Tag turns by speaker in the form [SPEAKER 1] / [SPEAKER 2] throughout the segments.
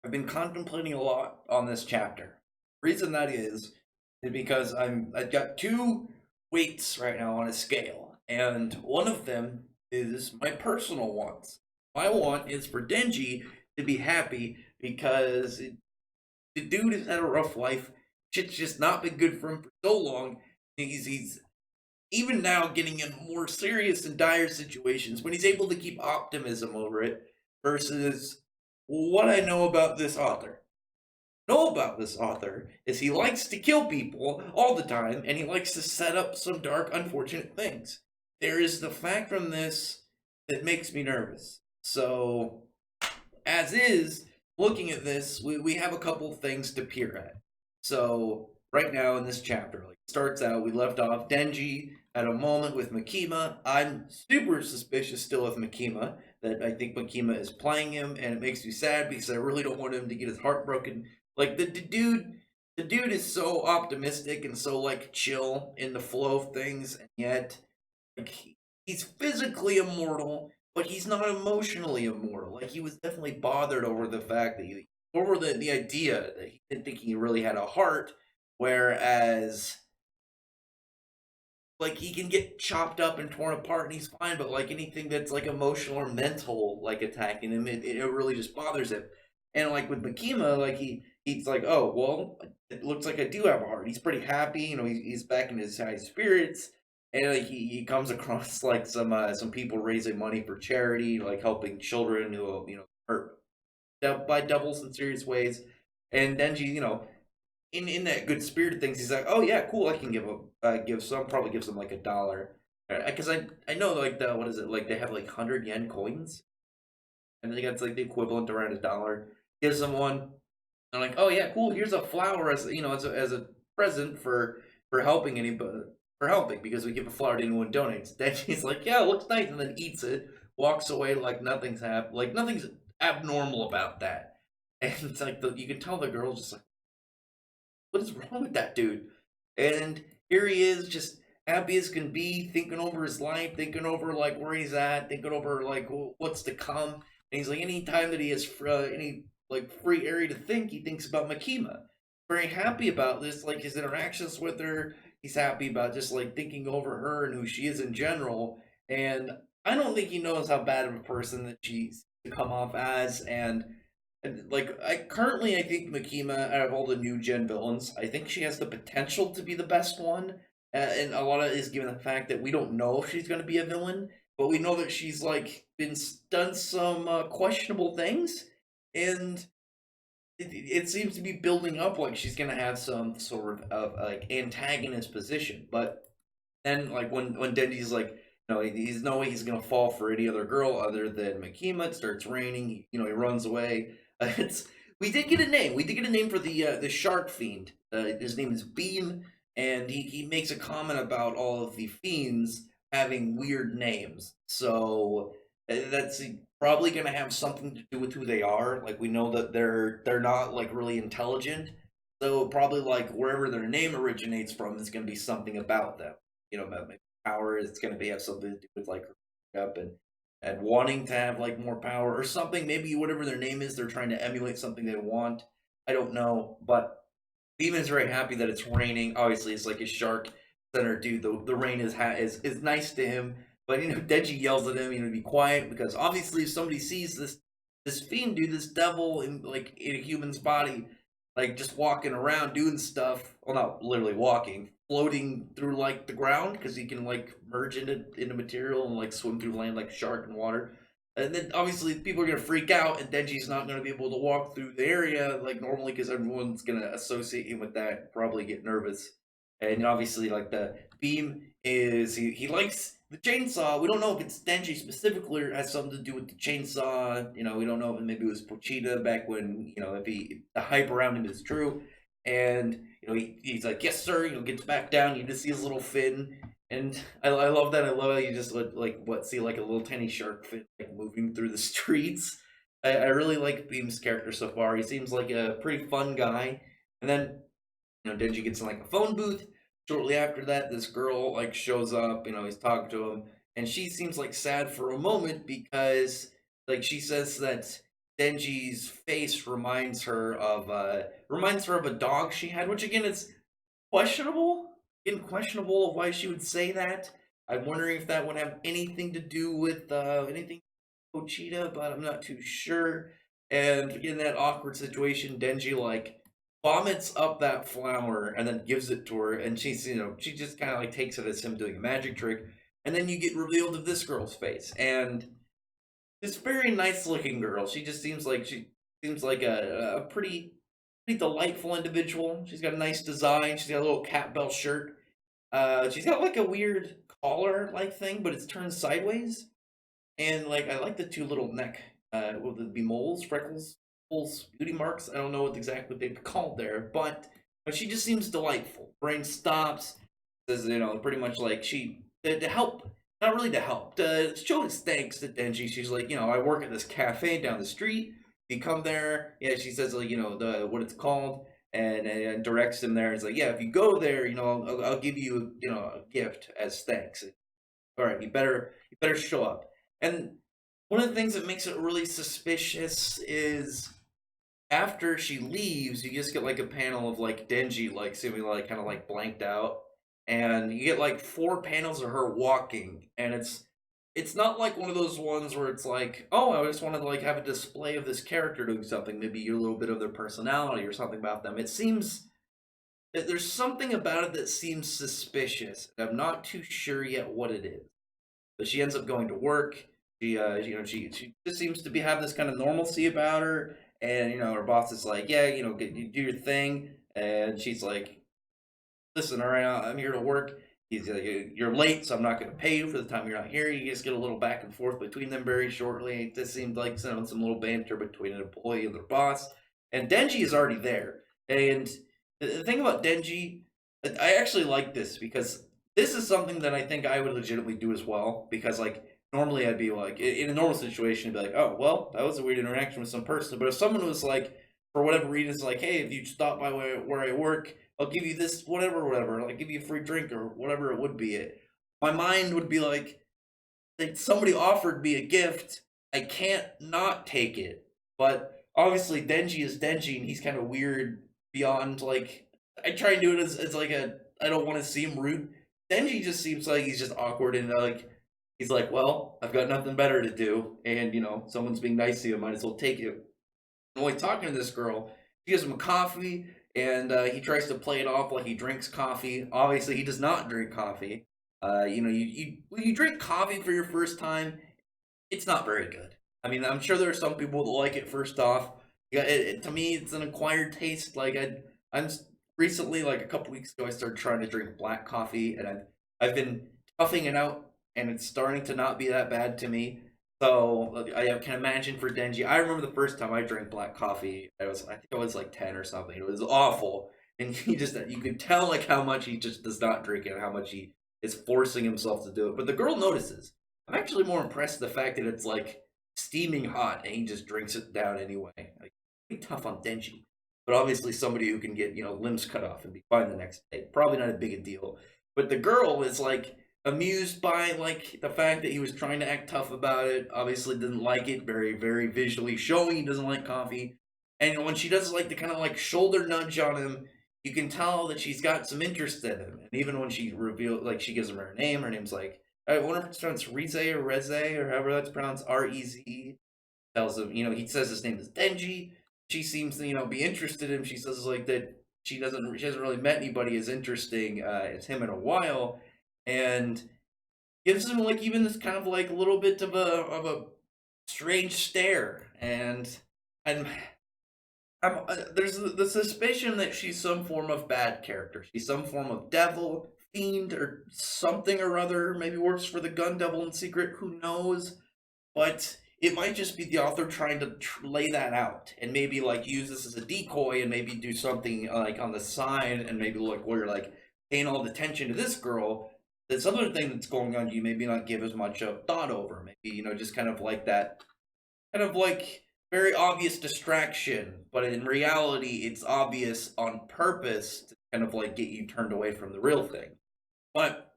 [SPEAKER 1] I've been contemplating a lot on this chapter. Reason that is because I've got two weights right now on a scale, and one of them is my personal wants. My want is for Denji to be happy because the dude has had a rough life. Shit's just not been good for him for so long. He's even now getting in more serious and dire situations when he's able to keep optimism over it versus what I know about this author. Know about this author is he likes to kill people all the time and he likes to set up some dark unfortunate things. There is the fact from this that makes me nervous. So as is, looking at this, we have a couple things to peer at. So right now in this chapter, like it starts out, we left off Denji at a moment with Makima. I'm super suspicious still of Makima. That I think Makima is playing him, and it makes me sad because I really don't want him to get his heart broken. Like the dude is so optimistic and so like chill in the flow of things, and yet like he's physically immortal, but he's not emotionally immortal. Like he was definitely bothered over the fact that over the idea that he didn't think he really had a heart, whereas like he can get chopped up and torn apart and he's fine, but like anything that's like emotional or mental like attacking him, it really just bothers him. And like with Makima, like he's like, oh well, it looks like I do have a heart. He's pretty happy, he's back in his high spirits. And like he comes across like some people raising money for charity, like helping children who hurt by doubles in serious ways. And Denji, in that good spirit of things, he's like, "Oh yeah, cool. I can give some, probably give some like $1, because I know like the what is it like they have like 100 yen coins, and I think that's like the equivalent to around $1. Gives them one. I'm like, oh yeah, cool. Here's a flower as as a present for helping anybody for helping because we give a flower to anyone who donates. Then she's like, yeah, it looks nice, and then eats it, walks away like nothing's happened, like nothing's abnormal about that. And it's like you can tell the girl's just like, what is wrong with that dude? And here he is, just happy as can be, thinking over his life, thinking over like where he's at, thinking over like what's to come. And he's like, any time that he has any like free area to think, he thinks about Makima. Very happy about this, like his interactions with her. He's happy about just like thinking over her and who she is in general. And I don't think he knows how bad of a person that she's to come off as. And like I think Makima out of all the new gen villains, I think she has the potential to be the best one. And a lot of it is given the fact that we don't know if she's going to be a villain, but we know that she's like been done some questionable things, and it seems to be building up like she's going to have some sort of like antagonist position. But then like when Denji's like, no, he's no way he's gonna fall for any other girl other than Makima. It starts raining. He runs away. It's we did get a name. We did get a name for the shark fiend. His name is Beam, and he makes a comment about all of the fiends having weird names. So that's probably gonna have something to do with who they are. Like we know that they're not like really intelligent. So probably like wherever their name originates from is going to be something about them. About maybe power. It's going to be have something to do with like up and wanting to have like more power or something. Maybe whatever their name is, they're trying to emulate something they want. I don't know, but Beeman's very happy that it's raining. Obviously, it's like a shark center dude. The rain is nice to him, but Denji yells at him, to be quiet because obviously, if somebody sees this fiend dude, this devil in a human's body, like just walking around doing stuff. Well, not literally walking, floating through like the ground because he can like merge into material and like swim through land like a shark in water. And then obviously people are gonna freak out, and Denji's not gonna be able to walk through the area like normally because everyone's gonna associate him with that, probably get nervous. And obviously, like the beam is he likes the chainsaw. We don't know if it's Denji specifically or has something to do with the chainsaw. We don't know if maybe it was Pochita back when if the hype around him is true. And he's like, yes sir. Gets back down. You just see his little fin, and I love that. I love how you just see like a little tiny shark fin like moving through the streets. I really like Beam's character so far. He seems like a pretty fun guy. And then Denji gets in like a phone booth. Shortly after that, this girl like shows up. He's talking to him, and she seems like sad for a moment because like she says that Denji's face reminds her of a dog she had, which again is questionable. Again, questionable of why she would say that. I'm wondering if that would have anything to do with anything with Pochita, but I'm not too sure. And in that awkward situation, Denji like vomits up that flower and then gives it to her, and she just kind of like takes it as him doing a magic trick, and then you get revealed of this girl's face, and this very nice looking girl. She seems like a pretty delightful individual. She's got a nice design. She's got a little cat bell shirt. She's got like a weird collar like thing, but it's turned sideways. And like I like the two little neck would it be moles, freckles, holes, beauty marks. I don't know what they'd be called there, but she just seems delightful. Brain stops, says pretty much like she to help, not really to help, to show his thanks to Denji. She's like, I work at this cafe down the street. If you come there, yeah, she says like the what it's called, and directs him there. It's like, yeah, if you go there, I'll give you a gift as thanks. All right, you better show up. And one of the things that makes it really suspicious is after she leaves, you just get like a panel of like Denji like seeming like kind of like blanked out, and you get like four panels of her walking, and it's not like one of those ones where it's like, oh, I just want to like have a display of this character doing something, maybe a little bit of their personality or something about them. It seems that there's something about it that seems suspicious, and I'm not too sure yet what it is. But she ends up going to work. She just seems to be have this kind of normalcy about her, and her boss is like, yeah, you do your thing, and she's like, listen, all right, I'm here to work. He's like, you're late, so I'm not going to pay you for the time you're not here. You just get a little back and forth between them very shortly. This seemed like some little banter between an employee and their boss, and Denji is already there. And the thing about Denji, I actually like this because this is something that I think I would legitimately do as well. Because like normally I'd be like in a normal situation, I'd be like, oh well, that was a weird interaction with some person. But if someone was like, for whatever reason, it's like, hey, if you stop by where I work, I'll give you this whatever. I'll give you a free drink or whatever it would be. My mind would be like somebody offered me a gift. I can't not take it. But obviously Denji is Denji, and he's kind of weird beyond like I try and do it as like a I don't want to seem rude. Denji just seems like he's just awkward, and like he's like, well, I've got nothing better to do, and someone's being nice to you, I might as well take it. And while he's talking to this girl, she gives him a coffee, and he tries to play it off like he drinks coffee. Obviously, he does not drink coffee. When you drink coffee for your first time, it's not very good. I mean, I'm sure there are some people that like it. First off, yeah, to me, it's an acquired taste. Like I'm recently, like a couple weeks ago, I started trying to drink black coffee, and I've been toughing it out, and it's starting to not be that bad to me. So like, I can imagine for Denji. I remember the first time I drank black coffee. I think I was like 10 or something. It was awful, and he just you could tell like how much he just does not drink it, and how much he is forcing himself to do it. But the girl notices. I'm actually more impressed with the fact that it's like steaming hot and he just drinks it down anyway. Like, pretty tough on Denji. But obviously somebody who can get, limbs cut off and be fine the next day. Probably not a big a deal. But the girl is like amused by like the fact that he was trying to act tough about it. Obviously didn't like it, very, very visually showing he doesn't like coffee. And when she does like the kind of like shoulder nudge on him, you can tell that she's got some interest in him. And even when she reveals, like she gives him her name's like, I wonder if it's pronounced Rize or Reze or however that's pronounced, Reze. Tells him, he says his name is Denji. She seems to, be interested in him. She says like that she hasn't really met anybody as interesting as him in a while, and gives him like even this kind of like a little bit of a strange stare, and I'm there's the suspicion that she's some form of bad character. She's some form of devil, fiend, or something or other. Maybe works for the Gun Devil in secret. Who knows? But it might just be the author trying to lay that out, and maybe like use this as a decoy, and maybe do something like on the side, and maybe look where you're like paying all the attention to this girl. This other thing that's going on, you maybe not give as much of thought over. Maybe just kind of like that, kind of like very obvious distraction, but in reality, it's obvious on purpose to kind of like get you turned away from the real thing. But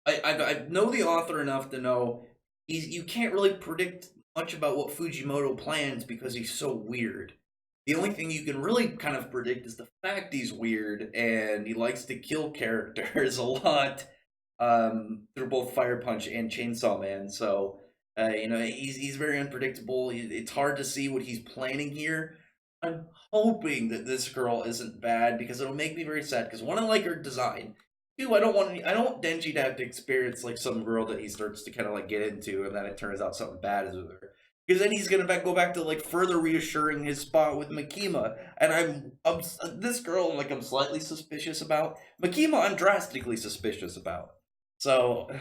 [SPEAKER 1] I know the author enough to know you can't really predict much about what Fujimoto plans because he's so weird. The only thing you can really kind of predict is the fact he's weird and he likes to kill characters a lot, through both Fire Punch and Chainsaw Man. So, he's very unpredictable. It's hard to see what he's planning here. I'm hoping that this girl isn't bad because it'll make me very sad. Because one, I like her design. Two, I don't want Denji to have to experience like some girl that he starts to kind of like get into, and then it turns out something bad is with her. Because then he's gonna go back to like further reassuring his spot with Makima, and this girl like I'm slightly suspicious about. Makima, I'm drastically suspicious about. So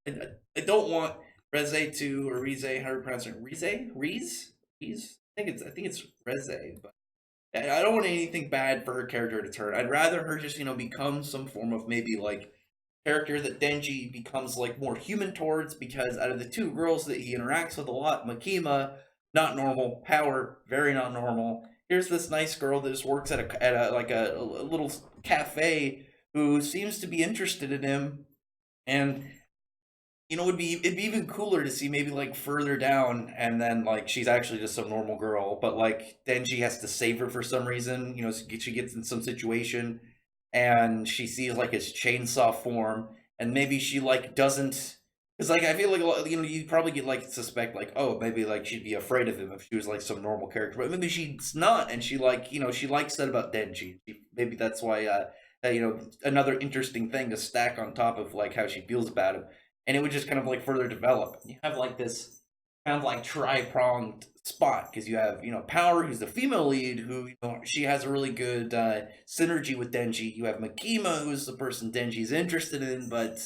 [SPEAKER 1] I don't want Reze to or Rize, how do you pronounce it? Rize? I think it's Reze, but I don't want anything bad for her character to turn. I'd rather her just, become some form of maybe like character that Denji becomes like more human towards, because out of the two girls that he interacts with a lot, Makima, not normal, Power, very not normal. Here's this nice girl that just works at a little cafe who seems to be interested in him, and it'd be even cooler to see maybe like further down, and then like she's actually just some normal girl, but like Denji has to save her for some reason. She gets in some situation, and she sees like his chainsaw form, and maybe she like doesn't. Because like I feel like you'd probably get like suspect like, oh, maybe like she'd be afraid of him if she was like some normal character, but maybe she's not, and she like she likes that about Denji. Maybe that's why another interesting thing to stack on top of like how she feels about him, and it would just kind of like further develop. You have like this kind of like tri-pronged spot, because you have Power, who's the female lead, who she has a really good synergy with Denji. You have Makima, who's the person Denji's interested in, but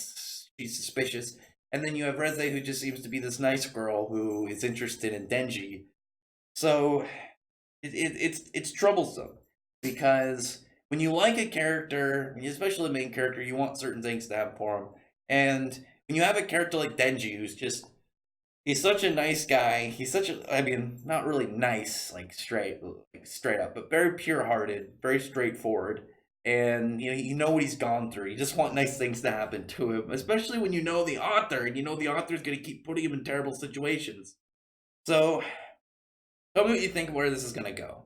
[SPEAKER 1] she's suspicious. And then you have Reze, who just seems to be this nice girl who is interested in Denji. So it's troublesome, because when you like a character, especially the main character, you want certain things to happen for him. And when you have a character like Denji, who's just he's such a nice guy. He's such a, I mean, not really nice, like straight up, but very pure-hearted, very straightforward. And you know what he's gone through. You just want nice things to happen to him, especially when you know the author, and you know the author's going to keep putting him in terrible situations. So, tell me what you think of where this is going to go.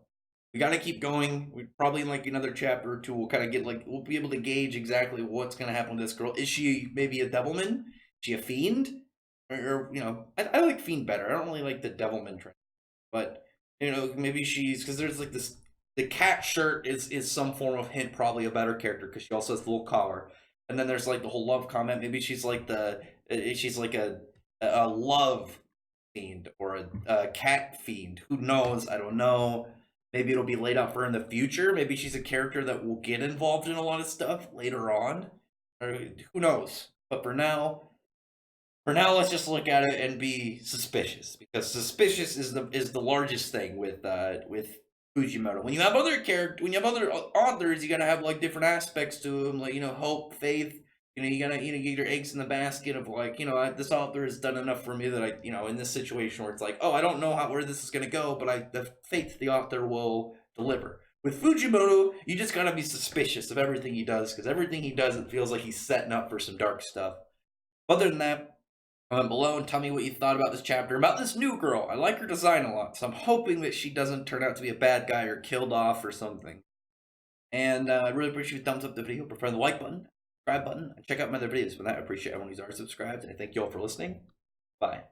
[SPEAKER 1] We got to keep going. We probably in like another chapter or two, we'll kind of get like we'll be able to gauge exactly what's going to happen with this girl. Is she maybe a devilman? Is she a fiend? Or I like fiend better. I don't really like the devilman trend, but maybe she's, because there's like this, the cat shirt is some form of hint, probably a better character, because she also has the little collar, and then there's like the whole love comment. Maybe she's like she's like a love fiend, or a cat fiend. Who knows? I don't know. Maybe it'll be laid out for her in the future. Maybe she's a character that will get involved in a lot of stuff later on. Or who knows? But for now, let's just look at it and be suspicious, because suspicious is the largest thing with Fujimoto. When you have other authors, you gotta have like different aspects to them, like hope, faith. You gotta get your eggs in the basket of like this author has done enough for me that I in this situation where it's like, oh, I don't know where this is gonna go, but I the faith the author will deliver. With Fujimoto, you just gotta be suspicious of everything he does, because everything he does, it feels like he's setting up for some dark stuff. Other than that, comment below and tell me what you thought about this chapter, about this new girl. I like her design a lot, so I'm hoping that she doesn't turn out to be a bad guy or killed off or something. And I really appreciate you thumbs up the video, prefer the like button, subscribe button, and check out my other videos. With that, I appreciate everyone who's already subscribed, and I thank you all for listening. Bye.